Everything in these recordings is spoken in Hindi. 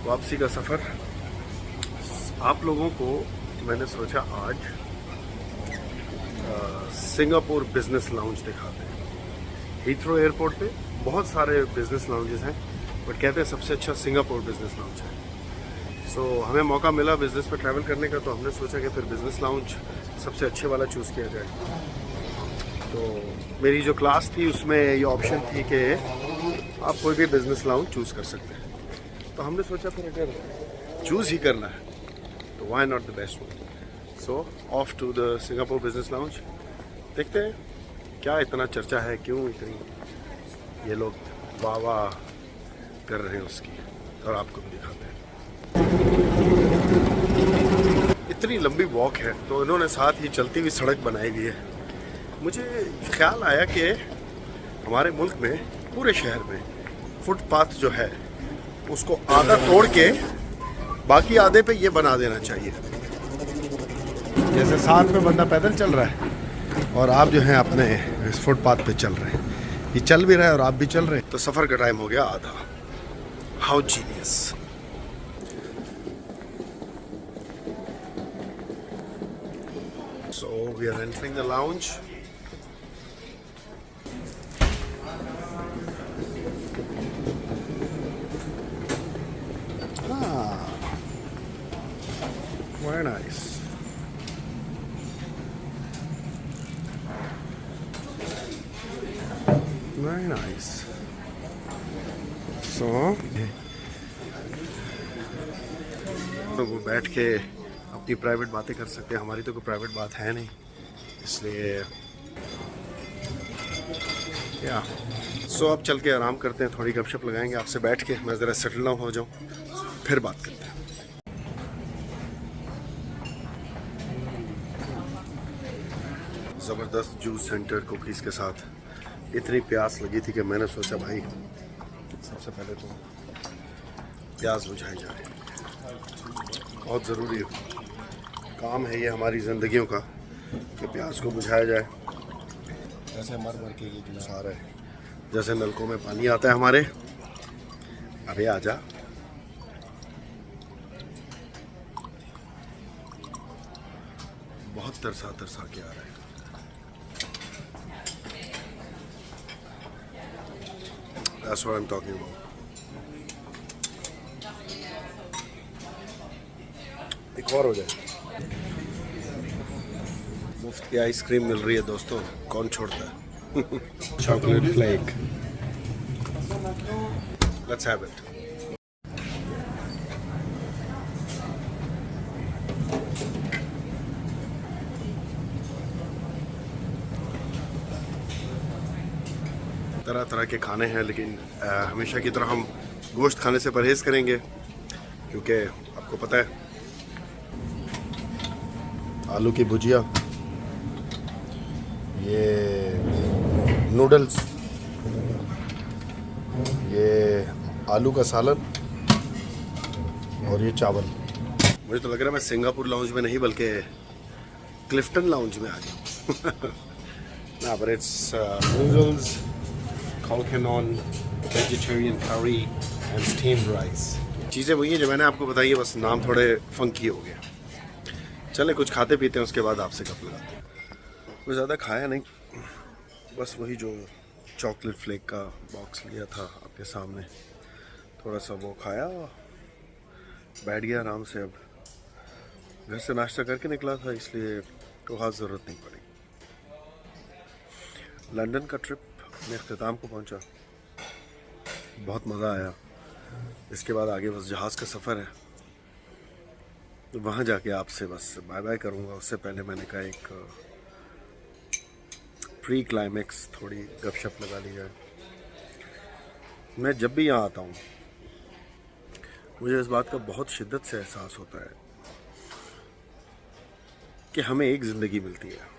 वापसी का सफ़र। आप लोगों को मैंने सोचा आज सिंगापुर बिजनेस लाउंज दिखाते हैं। हीथ्रो एयरपोर्ट पे बहुत सारे बिजनेस लाउंजेस हैं, बट कहते हैं सबसे अच्छा सिंगापुर बिजनेस लाउंज है। सो हमें मौका मिला बिज़नेस पे ट्रैवल करने का, तो हमने सोचा कि फिर बिज़नेस लाउंज सबसे अच्छे वाला चूज़ किया जाए। तो मेरी जो क्लास थी उसमें ये ऑप्शन थी कि आप कोई भी बिज़नेस लाउंज चूज़ कर सकते हैं। तो हमने सोचा फिर अगर चूज़ ही करना है तो why not the best one. So off to the Singapore business lounge. देखते हैं क्या इतना चर्चा है, क्यों इतनी ये लोग वाह वाह कर रहे हैं उसकी, और आपको भी दिखाते हैं। इतनी लंबी वॉक है तो इन्होंने साथ ही चलती हुई सड़क बनाई हुई है। मुझे ख्याल आया कि हमारे मुल्क में पूरे शहर में फुटपाथ जो है उसको आधा तोड़ के बाकी आधे पे ये बना देना चाहिए। जैसे साथ में बंदा पैदल चल रहा है और आप जो हैं अपने इस फुटपाथ पे चल रहे हैं, ये चल भी रहा है और आप भी चल रहे हैं, तो सफ़र का टाइम हो गया आधा। How genius. So we are entering the lounge. Very nice. Very nice. So, तो वो बैठ के अपनी प्राइवेट बातें कर सकते हैं। हमारी तो कोई प्राइवेट बात है नहीं, इसलिए क्या। सो अब चल के आराम करते हैं, थोड़ी गपशप लगाएंगे आपसे बैठ के। मैं ज़रा सेटल डाउन हो जाऊँ, फिर बात करते हैं। ज़बरदस्त जूस सेंटर कुकीज़ के साथ। इतनी प्यास लगी थी कि मैंने सोचा भाई सबसे पहले तो प्यास बुझाई जाए। बहुत ज़रूरी काम है ये हमारी ज़िंदगियों का कि प्यास को बुझाया जाए। ऐसे मर मर के ये जूस आ रहा है, जैसे नलकों में पानी आता है हमारे। अबे आजा। बहुत तरसा तरसा के आ रहा है। That's what I'm talking about. एक और हो जाए। मुफ्त की आइसक्रीम मिल रही है दोस्तों, कौन छोड़ता है। Chocolate flake. Let's have it. तरह तरह के खाने हैं, लेकिन हमेशा की तरह हम गोश्त खाने से परहेज़ करेंगे, क्योंकि आपको पता है आलू की भुजिया, ये नूडल्स, ये आलू का सालन और ये चावल। मुझे तो लग रहा है मैं सिंगापुर लाउंज में नहीं बल्कि क्लिफ्टन लाउंज में आ गया। ना, but it's noodles, कॉलकनॉन, वेजिटेरियन करी एंड स्टीम्ड राइस। चीज़ें वही हैं जो मैंने आपको बताई है, बस नाम थोड़े फंकी हो गया। चले कुछ खाते पीते हैं, उसके बाद आपसे गप लगाते हैं। मैं ज़्यादा खाया नहीं, बस वही जो चॉकलेट फ्लेक का बॉक्स लिया था आपके सामने, थोड़ा सा वो खाया, बैठ गया आराम से। अब घर से नाश्ता करके निकला था, इसलिए कोई ख़ास ज़रूरत नहीं पड़ी। लंदन का ट्रिप अपने अख्ताम को पहुंचा, बहुत मज़ा आया। इसके बाद आगे बस जहाज़ का सफ़र है, तो वहाँ जाके आपसे बस बाय बाय करूँगा। उससे पहले मैंने कहा एक प्री क्लाइमेक्स थोड़ी गपशप लगा ली जाए। मैं जब भी यहाँ आता हूँ मुझे इस बात का बहुत शिद्दत से एहसास होता है कि हमें एक ज़िंदगी मिलती है,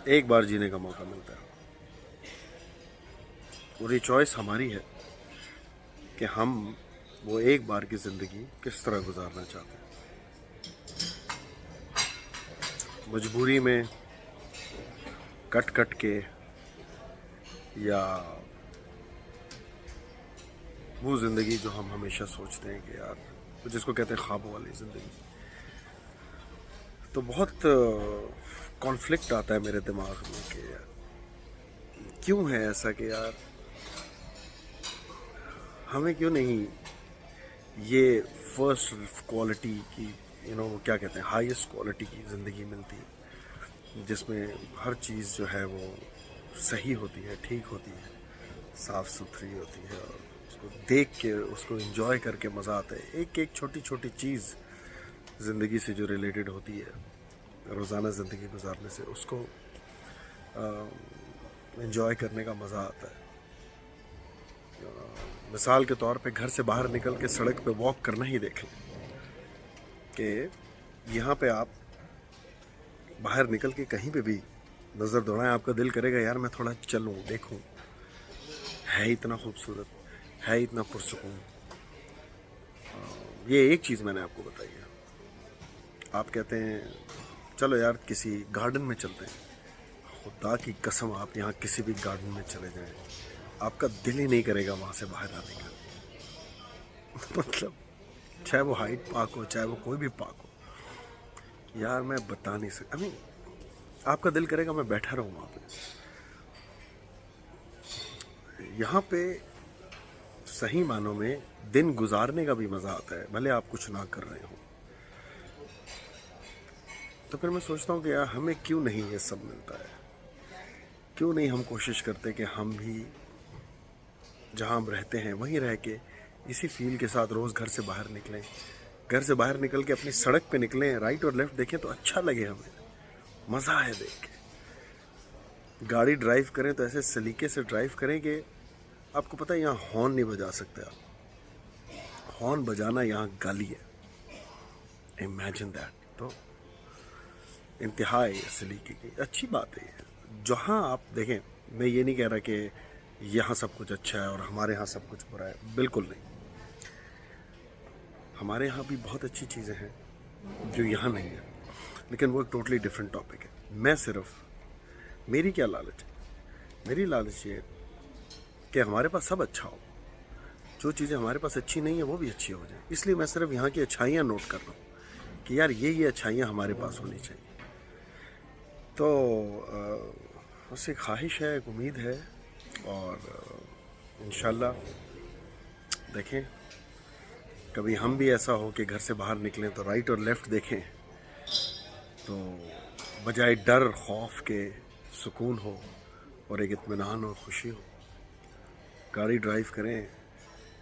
एक बार जीने का मौका मिलता है, और ये चॉइस हमारी है कि हम वो एक बार की ज़िंदगी किस तरह गुजारना चाहते हैं। मजबूरी में कट कट के या वो ज़िंदगी जो हम हमेशा सोचते हैं कि यार, जिसको कहते हैं ख्वाबों वाली ज़िंदगी। तो बहुत कॉन्फ्लिक्ट आता है मेरे दिमाग में कि यार क्यों है ऐसा कि यार हमें क्यों नहीं ये फर्स्ट क्वालिटी की क्या कहते हैं, हाईएस्ट क्वालिटी की ज़िंदगी मिलती है, जिसमें हर चीज़ जो है वो सही होती है, ठीक होती है, साफ़ सुथरी होती है, और उसको देख के उसको एंजॉय करके मज़ा आता है। एक एक छोटी छोटी चीज़ ज़िंदगी से जो रिलेटेड होती है, रोज़ाना ज़िंदगी गुजारने से उसको एंजॉय करने का मज़ा आता है। मिसाल के तौर पे घर से बाहर निकल के सड़क पे वॉक करना ही देख लें कि यहाँ पे आप बाहर निकल के कहीं पे भी नज़र दौड़ाएं, आपका दिल करेगा यार मैं थोड़ा चलूँ, देखूँ, है इतना खूबसूरत, है इतना पुरसुकून। ये एक चीज़ मैंने आपको बताई है। आप कहते हैं चलो यार किसी गार्डन में चलते हैं, खुदा की कसम आप यहाँ किसी भी गार्डन में चले जाएं, आपका दिल ही नहीं करेगा वहाँ से बाहर आने का। मतलब चाहे वो हाइट पार्क हो, चाहे वो कोई भी पार्क हो, यार मैं बता नहीं सकता। आपका दिल करेगा मैं बैठा रहूँ वहाँ पे। यहाँ पे सही मानों में दिन गुजारने का भी मज़ा आता है, भले आप कुछ ना कर रहे हो। तो फिर मैं सोचता हूँ कि यार हमें क्यों नहीं ये सब मिलता है, क्यों नहीं हम कोशिश करते कि हम भी जहाँ हम रहते हैं वहीं रह के इसी फील के साथ रोज़ घर से बाहर निकलें, घर से बाहर निकल के अपनी सड़क पे निकलें, राइट और लेफ़्ट देखें तो अच्छा लगे, हमें मज़ा है देख के। गाड़ी ड्राइव करें तो ऐसे सलीके से ड्राइव करें कि आपको पता है यहाँ हॉर्न नहीं बजा सकते आप, हॉर्न बजाना यहाँ गाली है। Imagine that. तो इंतहाई सलीके की अच्छी बात है। जहाँ आप देखें, मैं ये नहीं कह रहा कि यहाँ सब कुछ अच्छा है और हमारे यहाँ सब कुछ बुरा है, बिल्कुल नहीं। हमारे यहाँ भी बहुत अच्छी चीज़ें हैं जो यहाँ नहीं है, लेकिन वो एक टोटली डिफरेंट टॉपिक है। मैं सिर्फ, मेरी क्या लालच है, मेरी लालच ये कि हमारे पास सब अच्छा हो, जो चीज़ें हमारे पास अच्छी नहीं है वो भी अच्छी हो जाए। इसलिए मैं सिर्फ यहाँ की अच्छाइयाँ नोट कर रहा हूँ कि यार ये अच्छाइयाँ हमारे पास होनी चाहिए। तो उससे ख्वाहिश है, एक उम्मीद है, और इंशाल्लाह देखें कभी हम भी ऐसा हो कि घर से बाहर निकलें तो राइट और लेफ़्ट देखें तो बजाय डर खौफ के सुकून हो और एक इत्मीनान और ख़ुशी हो। गाड़ी ड्राइव करें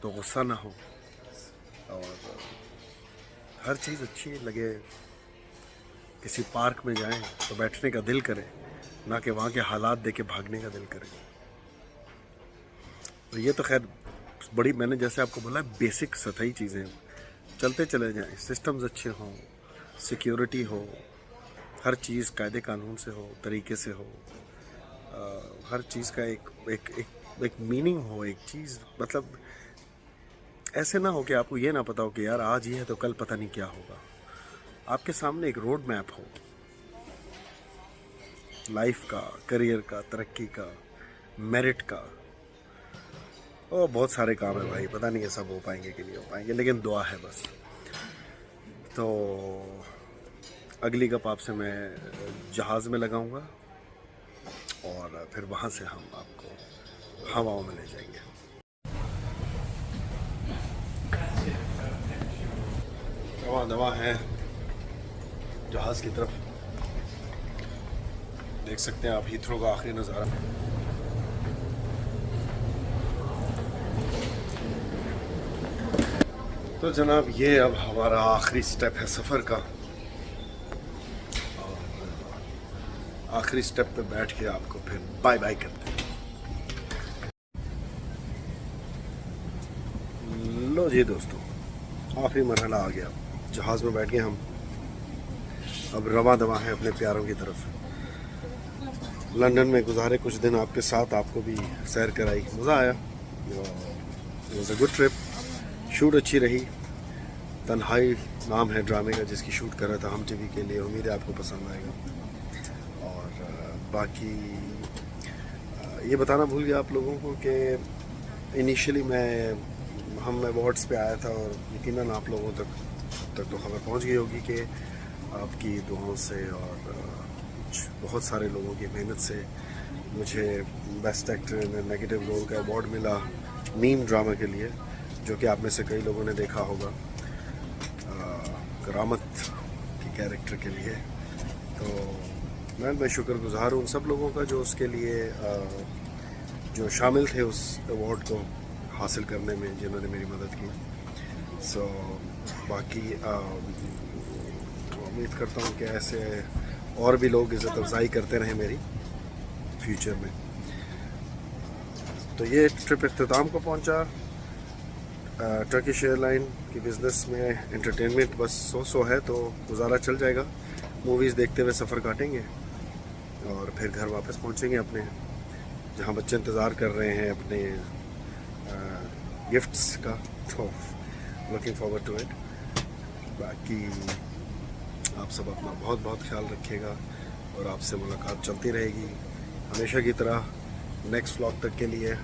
तो गुस्सा ना हो और हर चीज़ अच्छी लगे। किसी पार्क में जाएं तो बैठने का दिल करे, ना कि वहाँ के हालात देख के भागने का दिल करे। तो ये तो खैर बड़ी, मैंने जैसे आपको बोला, बेसिक सतही चीज़ें। चलते चले जाएं, सिस्टम्स अच्छे हों, सिक्योरिटी हो, हर चीज़ कायदे कानून से हो, तरीके से हो, हर चीज़ का एक मीनिंग हो, एक चीज़, मतलब ऐसे ना हो कि आपको ये ना पता हो कि यार आज ये है तो कल पता नहीं क्या होगा। आपके सामने एक रोड मैप हो लाइफ का, करियर का, तरक्की का, मेरिट का, और बहुत सारे काम है भाई, पता नहीं ये सब हो पाएंगे कि नहीं हो पाएंगे, लेकिन दुआ है बस। तो अगली गप आपसे मैं जहाज़ में लगाऊंगा और फिर वहाँ से हम आपको हवाओं में ले जाएंगे। दवा है जहाज़ की तरफ, देख सकते हैं आप हीथ्रो का आखिरी नज़ारा। तो जनाब ये अब हमारा आखिरी स्टेप है सफ़र का, और आखिरी स्टेप पे बैठ के आपको फिर बाय बाय करते हैं। लो जी दोस्तों, आखिरी मरहला आ गया, जहाज़ में बैठ के हम अब रवा दवा हैं अपने प्यारों की तरफ। लंदन में गुजारे कुछ दिन आपके साथ, आपको भी सैर कराई, मज़ा आया। It was a good trip. Shoot अच्छी रही। तन्हाई नाम है ड्रामे का जिसकी शूट कर रहा था हम टीवी के लिए। उम्मीद है आपको पसंद आएगा। और बाकी ये बताना भूल गया आप लोगों को कि इनिशियली मैं हम अवार्ड्स पे आया था और यकीनन आप लोगों तक तो खबर पहुंच गई होगी कि आपकी दुआओं से और बहुत सारे लोगों की मेहनत से मुझे best actor in negative role का अवार्ड मिला मीम ड्रामा के लिए, जो कि आप में से कई लोगों ने देखा होगा, करामत की कैरेक्टर के लिए। तो मैं शुक्रगुजार हूँ उन सब लोगों का जो उसके लिए जो शामिल थे उस अवार्ड को हासिल करने में, जिन्होंने मेरी मदद की। सो बाकी उम्मीद करता हूँ कि ऐसे और भी लोग इज़्ज़त अफजाई करते रहें मेरी फ्यूचर में। तो ये ट्रिप इख्तिताम को पहुँचा। टर्किश एयरलाइन की बिज़नेस में एंटरटेनमेंट बस सो है, तो गुजारा चल जाएगा। मूवीज़ देखते हुए सफ़र काटेंगे और फिर घर वापस पहुँचेंगे अपने, जहाँ बच्चे इंतज़ार कर रहे हैं अपने गिफ्ट्स का। तो लुकिंग फॉरवर्ड टू इट। बाकी आप सब अपना बहुत बहुत ख्याल रखिएगा और आपसे मुलाकात चलती रहेगी हमेशा की तरह नेक्स्ट व्लॉग तक के लिए।